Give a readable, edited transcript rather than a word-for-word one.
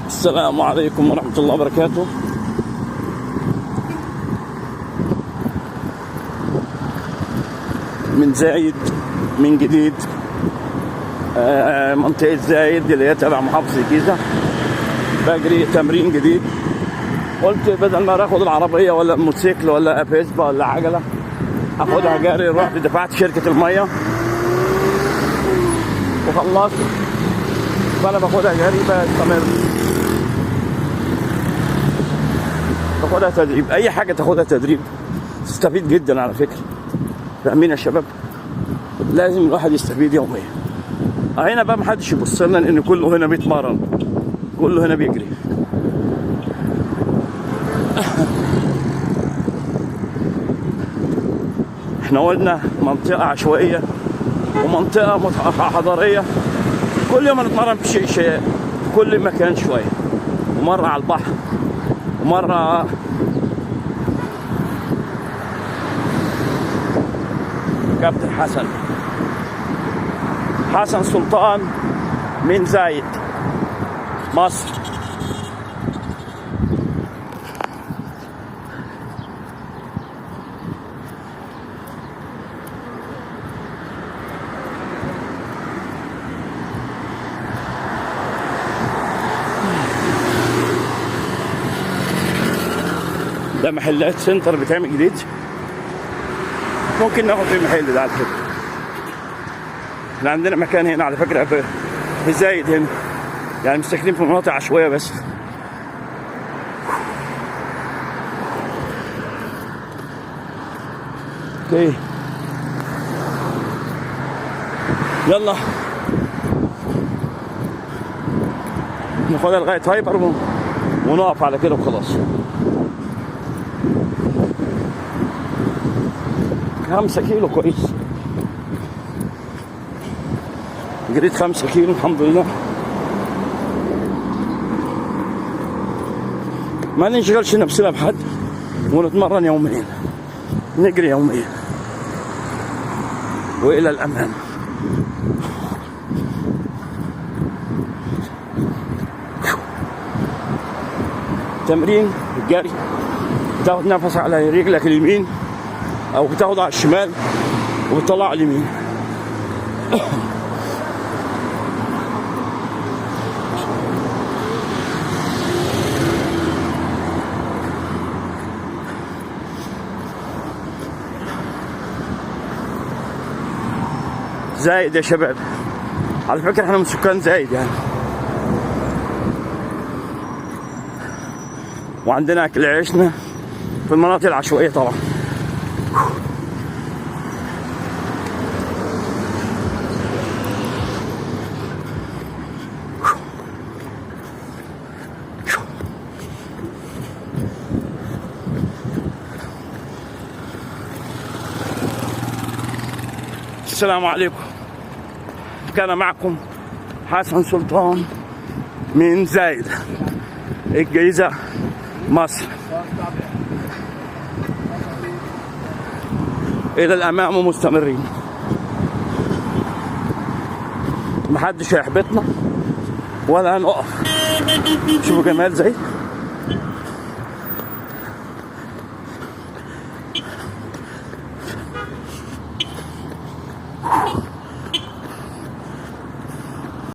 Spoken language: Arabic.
السلام عليكم ورحمة الله وبركاته. من زايد، من جديد، منطقة زايد اللي هي تبع محافظة الجيزة. بجري تمرين جديد، قلت بدل ما اخد العربية ولا الموتوسيكل ولا فيسبا ولا عجلة اخدها جري. رحت دفعت شركة المية وخلصت، فانا باخدها جري بستمر، باخدها تدريب. اي حاجة تاخدها تدريب تستفيد جدا على فكرة، فاهمين يا شباب؟ لازم الواحد يستفيد يوميا. هنا بقى محدش يبص لنا لان كله هنا بيتمرن، كله هنا بيجري. احنا قلنا منطقة عشوائية ومنطقة حضارية، كل يوم نتمرن في شيء في كل مكان شوية، ومرة على البحر ومرة كابتن حسن سلطان من زايد مصر. ده محلات سنتر بتعمل جديد، ممكن ناخد في المحل ده على فكرة. احنا عندنا مكان هنا على فكرة في زايد هنا، يعني مستكنين في مناطق عشوائية بس. اوكي يلا ناخدها لغاية هايبر ونقف على كده وخلاص. 5 كيلو كويس، جريت 5 كيلو الحمد لله. ما نشغلش نفسنا بحد ونتمرن يوميا، نجري يوميا والى الامام. تمرين الجري، تاخد نفس على رجلك اليمين او بتاخد على الشمال وبتطلع على اليمين. زايد يا شباب، على فكرة احنا من سكان زايد يعني، وعندنا اكل عيشنا في المناطق العشوائية طبعا. السلام عليكم، كان معكم حسن سلطان من زايد الجيزة مصر. إلى الأمام ومستمرين، محدش هيحبطنا ولا هنقف. شوفوا جمال زايد.